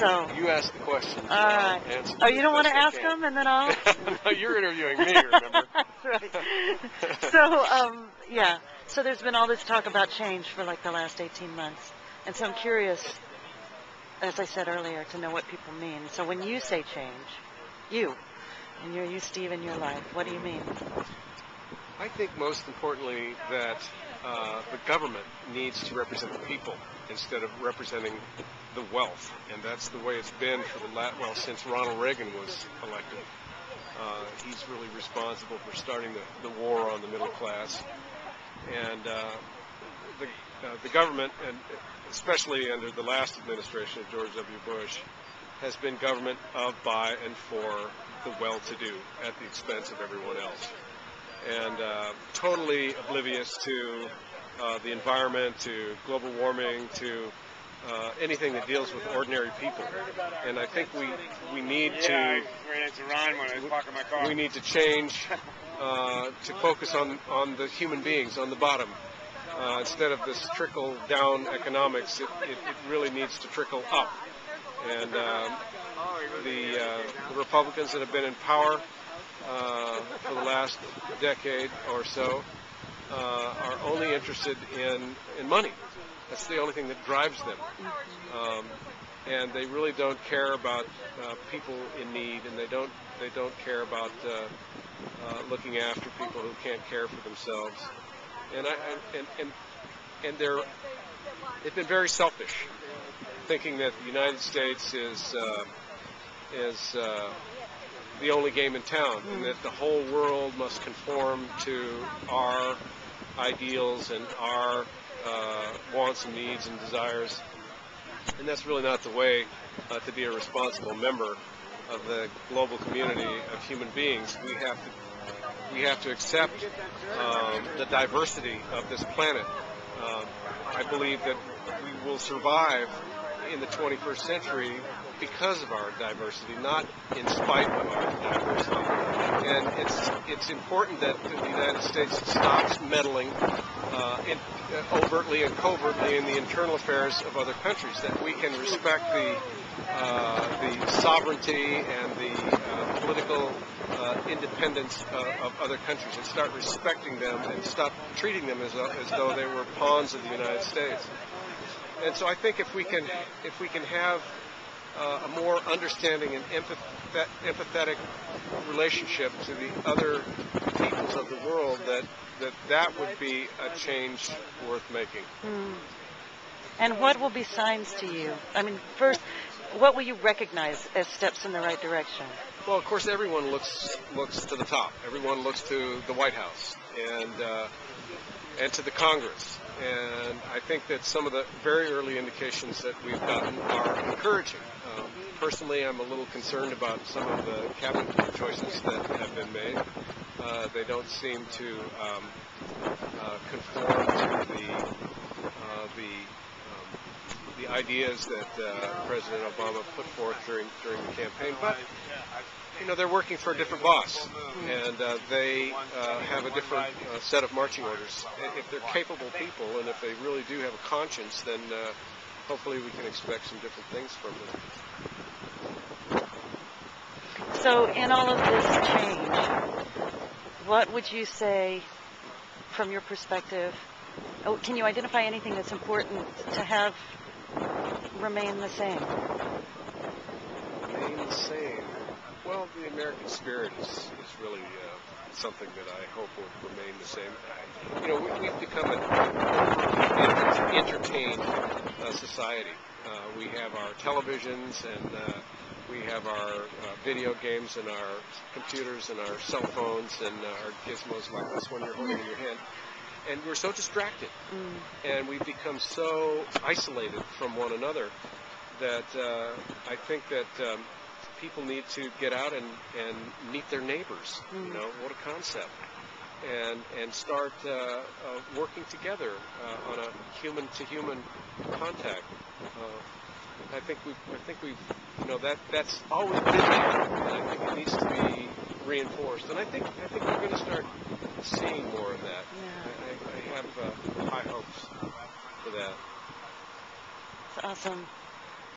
So you ask the questions. All right. Answer Oh, you don't want to I ask can. them, and then I'll. No, you're interviewing me, remember? That's right. So yeah. So there's been all this talk about change for like the last 18 months, and so I'm curious, as I said earlier, to know what people mean. So when you say change, you Steve, in your life, what do you mean? I think most importantly that the government needs to represent the people instead of representing the wealth, and that's the way it's been for since Ronald Reagan was elected. He's really responsible for starting the war on the middle class, and the government, and especially under the last administration of George W. Bush, has been government of, by, and for the well-to-do at the expense of everyone else, and totally oblivious to the environment, to global warming, to anything that deals with ordinary people. And I think we need to change to focus on the human beings on the bottom. Instead of this trickle-down economics, it really needs to trickle up. And the Republicans that have been in power for the last decade or so are only interested in money. That's the only thing that drives them. And they really don't care about people in need, and they don't care about looking after people who can't care for themselves. And they've been very selfish, thinking that the United States is the only game in town, and that the whole world must conform to our ideals and our wants and needs and desires. And that's really not the way to be a responsible member of the global community of human beings. We have to accept the diversity of this planet. I believe that we will survive in the 21st century because of our diversity, not in spite of our diversity. And it's important that the United States stops meddling overtly and covertly in the internal affairs of other countries, that we can respect the sovereignty and the political independence of other countries, and start respecting them and stop treating them as though they were pawns of the United States. And so I think if we can have a more understanding and empathetic relationship to the other peoples of the world, that would be a change worth making. And what will be signs to you? I mean, first, what will you recognize as steps in the right direction? Well, of course, everyone looks to the top. Everyone looks to the White House and to the Congress. And I think that some of the very early indications that we've gotten are encouraging. Personally, I'm a little concerned about some of the cabinet choices that have been made. They don't seem to conform to the ideas that President Obama put forth during the campaign. But they're working for a different boss, and they have a different set of marching orders. If they're capable people, and if they really do have a conscience, then hopefully we can expect some different things from them. So in all of this change, what would you say, from your perspective, can you identify anything that's important to have remain the same? Remain the same? Well, the American spirit is really something that I hope will remain the same. We've become an entertained society. We have our televisions, and we have our video games, and our computers, and our cell phones, and our gizmos like this one you're holding in your hand. And we're so distracted, and we've become so isolated from one another that I think that people need to get out and meet their neighbors. What a concept. And start working together on a human-to-human contact. I think we've that's always been there, and I think it needs to be reinforced. And I think we're going to start seeing more of that. Yeah. I have high hopes for that. That's awesome.